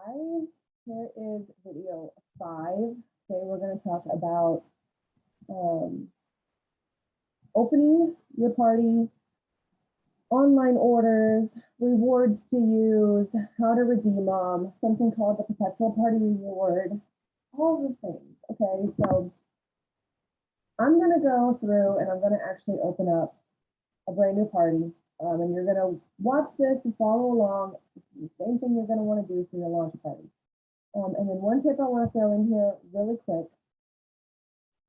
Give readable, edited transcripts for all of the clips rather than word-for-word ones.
guys. Here is video 5. Today we're going to talk about opening your party, online orders, rewards to use, how to redeem them, something called the perpetual party reward, all the things. Okay, so I'm going to go through and I'm going to actually open up a brand new party. And you're going to watch this and follow along. It's the same thing you're going to want to do for your launch party. And then one tip I want to throw in here really quick.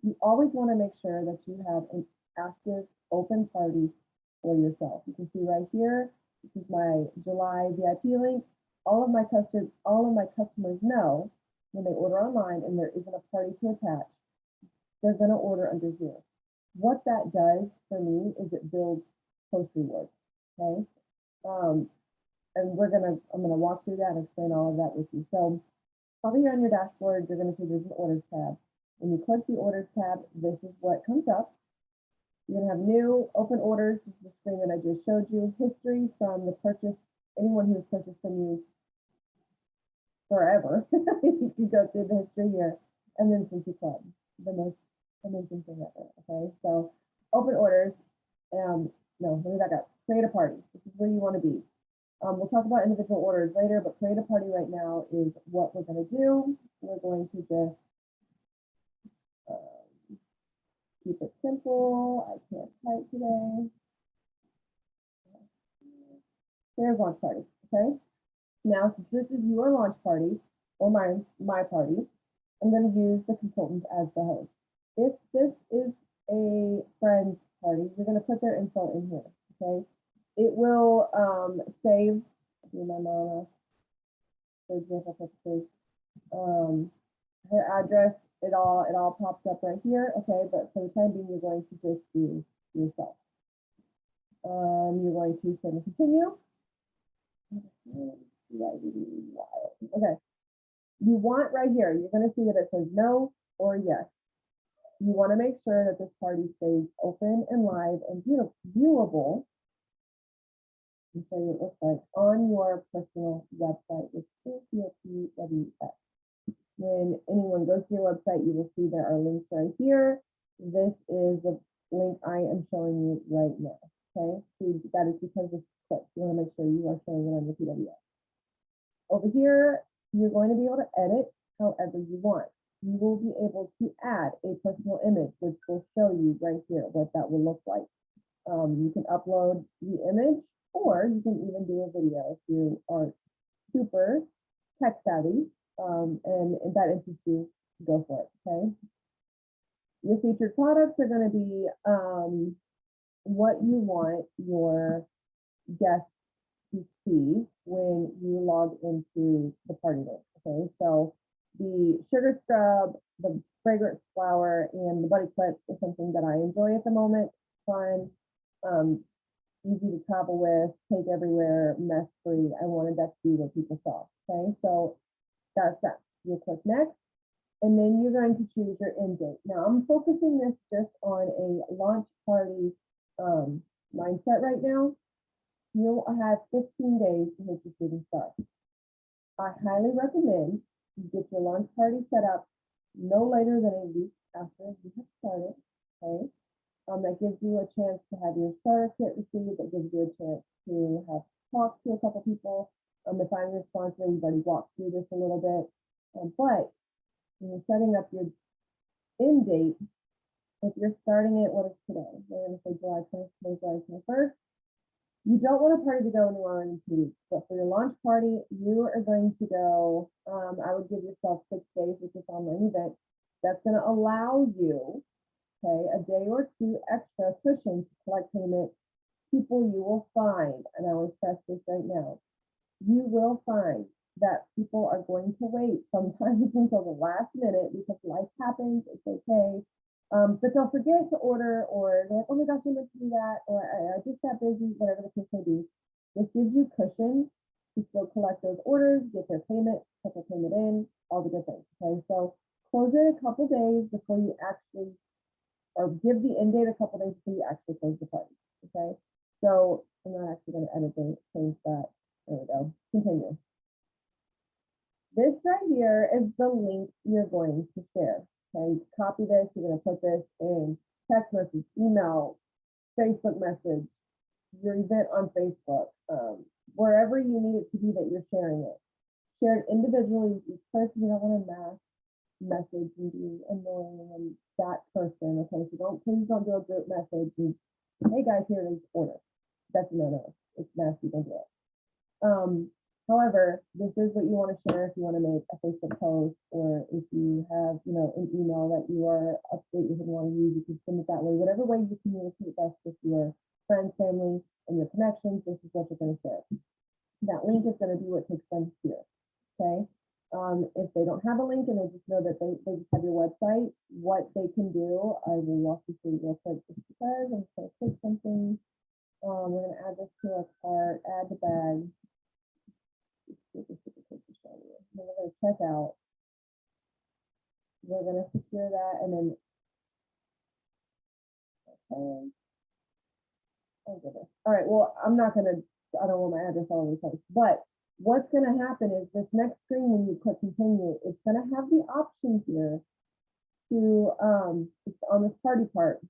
You always want to make sure that you have an active open party for yourself. You can see right here, this is my July VIP link. All of my customers know when they order online and there isn't a party to attach, they're going to order under here. What that does for me is it builds post rewards. Okay. And I'm gonna walk through that and explain all of that with you. So over here on your dashboard, you're gonna see there's an orders tab. When you click the orders tab, this is what comes up. You're gonna have new open orders. This is the screen that I just showed you. History from the purchase, anyone who's purchased from you forever. You can go through the history here. And then Cincy Club, the most amazing thing ever. Okay, so open orders. No, let me back up. Create a party. This is where you want to be. We'll talk about individual orders later, but create a party right now is what we're going to do. We're going to just keep it simple. I can't type today. There's launch party. Okay. Now, since this is your launch party or my party, I'm going to use the consultant as the host. If this is a friend's party, you're going to put their info in here. Okay. It will save my mama, for example, purposes. Her address, it all pops up right here. Okay, but for the time being, you're going to just do yourself. You're going to send and continue. Okay. You want right here, you're going to see that it says no or yes. You want to make sure that this party stays open and live and viewable. And show you what it looks like on your personal website, which is COPWS. When anyone goes to your website, you will see there are links right here. This is the link I am showing you right now. Okay, so that is because it's clicked. You want to make sure you are showing it on your PWS. Over here, you're going to be able to edit however you want. You will be able to add a personal image, which will show you right here what that will look like. You can upload the image, or you can even do a video if you are super tech savvy and that interests you, go for it. Okay. Your featured products are going to be what you want your guests to see when you log into the party link. Okay, so the sugar scrub, the fragrance flower, and the buddy clip is something that I enjoy at the moment. Fun, easy to travel with, take everywhere, mess free. I wanted that to be what people saw. Okay, so that's that. You'll click next, and then you're going to choose your end date. Now I'm focusing this just on a launch party mindset right now. You'll have 15 days to hit your shooting star. I highly recommend you get your launch party set up no later than a week after you have started. Okay. That gives you a chance to have your starter kit received. That gives you a chance to have talked to a couple people. If I'm your sponsor, we've already walked through this a little bit. But when you're setting up your end date, if you're starting it, what is today? We're going to say July 20th, July 21st. You don't want a party to go anywhere in 2 weeks, but for your launch party, you are going to go, I would give yourself 6 days with this online event. That's going to allow you, okay, a day or two extra cushion to collect payment. People you will find, and I will stress this right now, you will find that people are going to wait sometimes until the last minute because life happens, it's okay. But they'll forget to order, or they're like, oh my gosh, I meant to do that, or I just got busy, whatever the case may be. This gives you cushion to still collect those orders, get their payment, put their payment in, all the good things. Okay, so close it a couple days before you actually, or give the end date a couple days before you actually close the party. Okay, so I'm not actually going to edit and change that. There we go. Continue. This right here is the link you're going to share. Okay, copy this, you're going to put this in text message, email, Facebook message, your event on Facebook, wherever you need it to be that you're sharing it. Share it individually with each person. You don't want to mass message and be annoying and that person. Okay, so please don't do a group message and, hey guys, here it is, order. That's no, it's nasty, don't do it. However, this is what you want to share if you want to make a Facebook post, or if you have, an email that you are update you want to use, you can send it that way. Whatever way you communicate best with your friends, family, and your connections, this is what you're going to share. That link is going to be what takes them here. Okay. If they don't have a link and they just know that they just have your website, what they can do, I will walk you through real quick just because I'm just going to click something. We're going to add this to our cart, add the bag. Then we're going to check out. We're going to secure that and then, okay. Oh goodness. All right, well, I don't want my address all over the place, but what's going to happen is this next screen, when you click continue, it's going to have the option here to, it's on this party part.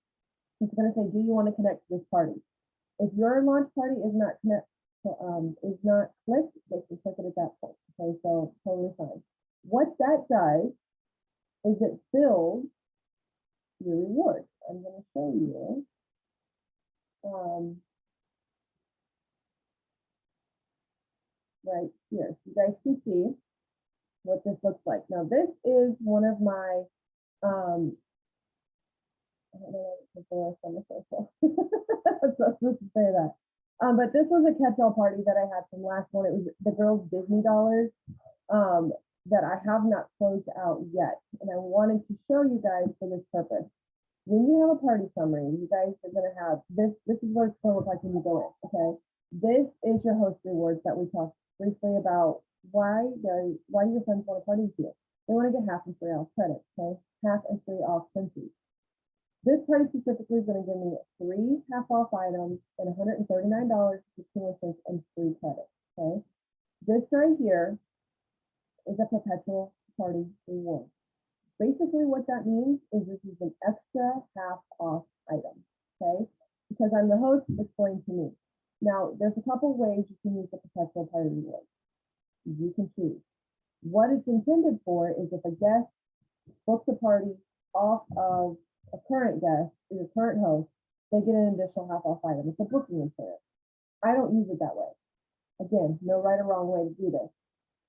It's going to say, do you want to connect to this party? If your launch party is not clicked, they can click it at that point. Okay, so totally fine. What that does is it fills your rewards. I'm going to show you. Right here, so you guys can see what this looks like. Now, this is one of my I don't know what the rest on the social. I'm not supposed to say that. But this was a catch-all party that I had from last one. It was the girls' Disney dollars that I have not closed out yet. And I wanted to show you guys for this purpose. When you have a party summary, you guys are going to have this. This is what it's going to look like when you go in. Okay. This is your host rewards that we talked briefly about. Why do your friends want to party with you? They want to get half and free off credits. Okay. Half and free off Cincy. This party specifically is going to give me 3 half-off items and $139 and free credit. Okay, this right here is a perpetual party reward. Basically, what that means is this is an extra half-off item. Okay, because I'm the host, it's going to me. Now, there's a couple ways you can use the perpetual party reward. You can choose. What it's intended for is if a guest books a party off of a current guest or your current host, they get an additional half-off item. It's a booking incentive. I don't use it that way. Again, no right or wrong way to do this.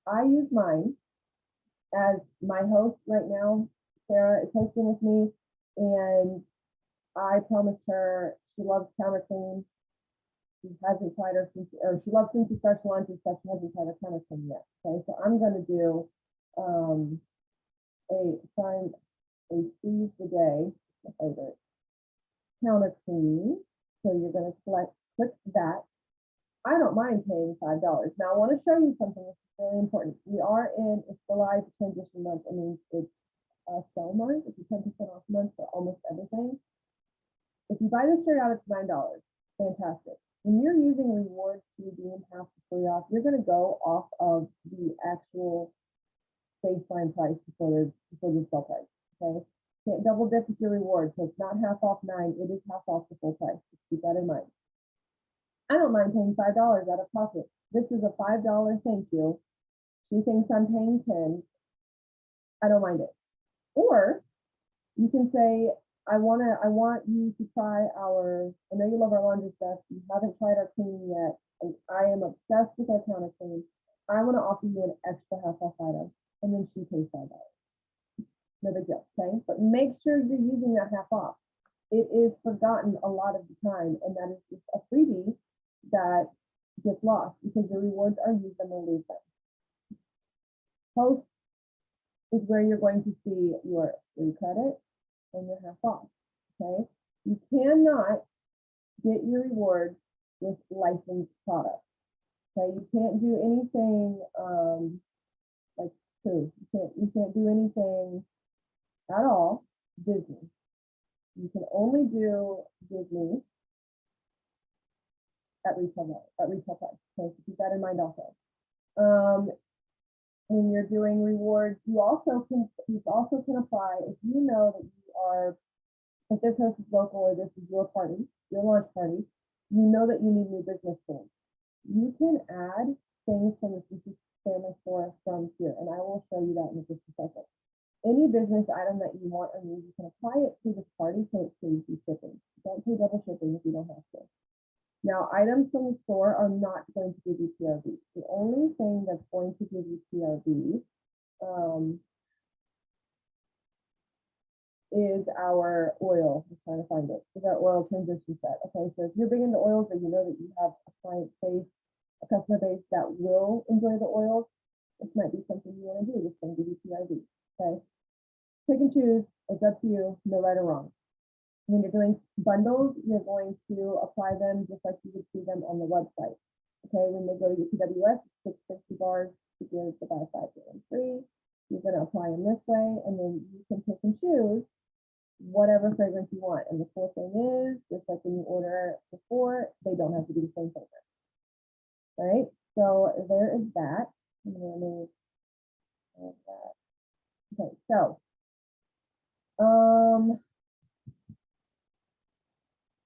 I use mine as my host right now. Sara is hosting with me, and I promised her she loves counter clean. She hasn't tried her since, or she loves Cincy Fresh Lunches, but she hasn't tried her counter clean yet. Okay, so I'm going to do a seize the day, my favorite, counter clean. So you're going to click that. I don't mind paying $5. Now I want to show you something that's really important. We are it's July transition month. I mean, it's a sale month. It's a 10% off month for almost everything. If you buy this shirt out, it's $9. Fantastic. When you're using rewards to redeem half the free off, you're going to go off of the actual baseline price before the sale price. Okay. Can't double dip with your reward. So it's not half off 9, it is half off the full price. Just keep that in mind. I don't mind paying $5 out of pocket. This is a $5 thank you. She thinks I'm paying 10. I don't mind it. Or you can say, I want you to try I know you love our laundry stuff. You haven't tried our cleaning yet. And I am obsessed with our counter clean. I want to offer you an extra half off item. And then she pays $5. No big deal, okay? But make sure you're using that half off. It is forgotten a lot of the time, and that is just a freebie that gets lost because your rewards are used and they lose them. Post is where you're going to see your free credit and your half off, okay? You cannot get your rewards with licensed products, okay? You can't do anything like food. You can't do anything at all Disney. You can only do Disney at retail price. Okay, so keep that in mind also. when you're doing rewards, you also can apply if you know that you are, if this host is local or this is your party, your launch party, you know that you need new business forms. You can add things from the CC Family Store from here, and I will show you that in just a second. Any business item that you want or need, you can apply it to this party so it saves you shipping. Don't pay double shipping if you don't have to. Now, items from the store are not going to give you PRV. The only thing that's going to give you PRV is our oil. I'm trying to find it. Is our oil transition set. Okay, so if you're big into oils and you know that you have a client base, a customer base that will enjoy the oils, this might be something you want to do. It's going to give you PRV. Okay, pick and choose. It's up to you. No right or wrong. When you're doing bundles, you're going to apply them just like you would see them on the website. Okay, when they go to your PWS, it's 650 bars to give the buy 5 get 1 free. You're going to apply them this way, and then you can pick and choose whatever fragrance you want. And the cool thing is, just like when you order before, they don't have to be the same fragrance. All right, so there is that. I'm going to remove all of that. Okay, so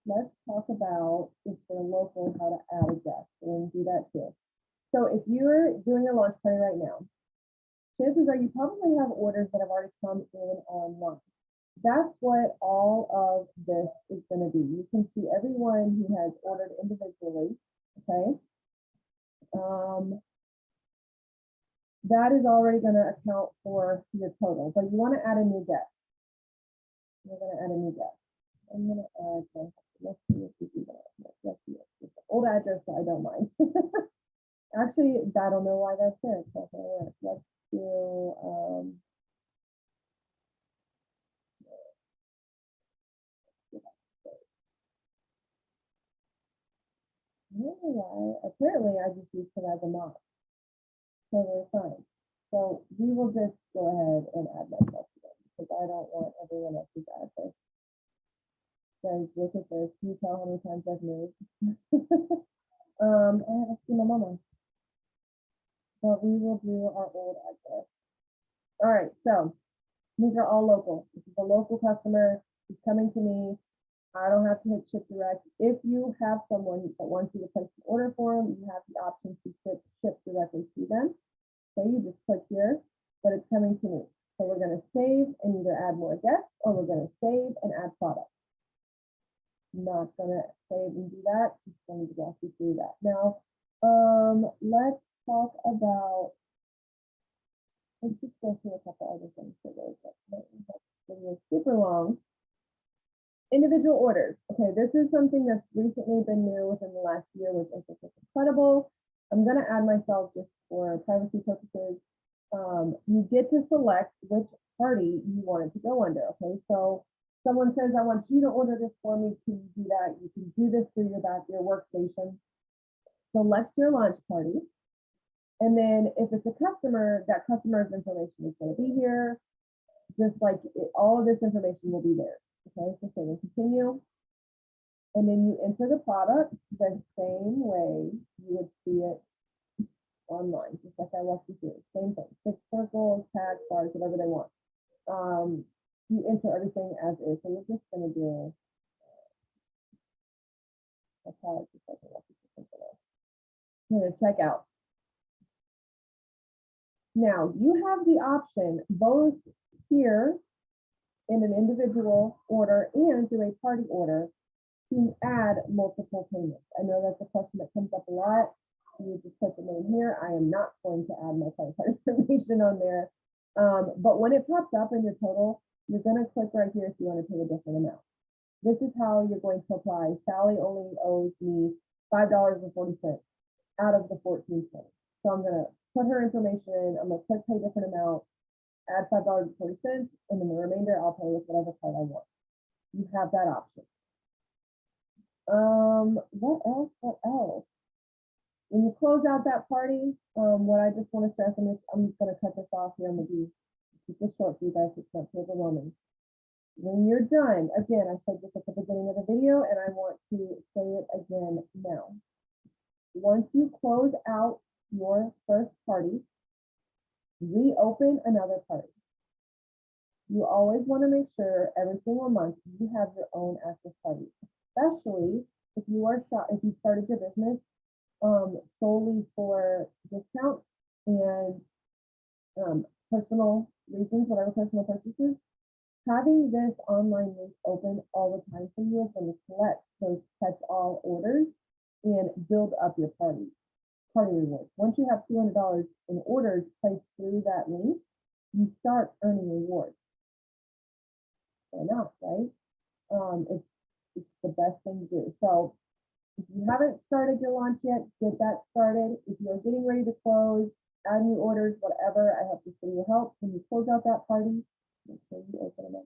let's talk about, if they're local, how to add a guest. We're going to do that too. So if you're doing your launch party right now, chances are you probably have orders that have already come in online. That's what all of this is going to be. You can see everyone who has ordered individually, okay? That is already going to account for your total, but you want to add a new guest. You're going to add a new guest. I'm going to add, let's see if we do that. Let's see it. It's an old address, so I don't mind. Actually, I don't know why that's there. It's not going to work. Let's do, I don't know why. Apparently, I just used it as a mock. So we're fine. So we will just go ahead and add myself to them because I don't want everyone else's address. Guys, look at this. Can you tell how many times I've moved? I haven't seen my mama. But we will do our old address. All right, so these are all local. This is a local customer. He's coming to me. I don't have to hit ship direct. If you have someone that wants you to place an order for them, you have the option to ship directly to them. So you just click here, but it's coming to me. So we're going to save and either add more guests or we're going to save and add products. Not going to save and do that. Just going to walk you through that. Now, let's talk about, let's just go through a couple other things for those that are super long. Individual orders. Okay, this is something that's recently been new within the last year, which I think is incredible. I'm going to add myself just for privacy purposes. You get to select which party you want it to go under. Okay, so someone says, I want you to order this for me. Can you do that? You can do this through your workstation. Select your launch party. And then if it's a customer, that customer's information is going to be here. Just like all of this information will be there. Okay, so say we continue. And then you enter the product the same way you would see it online, just like I walked you through. Same thing, 6 circles, tags, bars, whatever they want. You enter everything as is. So we're just going to do a product, just like I walked you through something else. I'm going to check out. Now you have the option both here in an individual order and do a party order to add multiple payments. I know that's a question that comes up a lot. You just put the name here. I am not going to add my credit card information on there. But when it pops up in your total, you're going to click right here if you want to pay a different amount. This is how you're going to apply. Sally only owes me $5.40 out of the $14.20. So I'm going to put her information in. I'm going to click pay different amount, add $5.40, and then the remainder I'll pay with whatever card I want. You have that option. What else? What else? When you close out that party, what I just want to stress, I'm just going to cut this off here. I'm going to keep this short for you guys. It's not too overwhelming. When you're done, again, I said this at the beginning of the video, and I want to say it again now. Once you close out your first party, reopen another party. You always want to make sure every single month you have your own active party, especially if you started your business solely for discounts and personal reasons, whatever personal purposes. Having this online link open all the time for you is going to collect those catch-all orders and build up your party rewards. Once you have $200 in orders placed through that link, you start earning rewards. Why not, right? It's the best thing to do. So if you haven't started your launch yet, get that started. If you're getting ready to close, add new orders, whatever, I hope this video helps. When you close out that party, make sure you open another.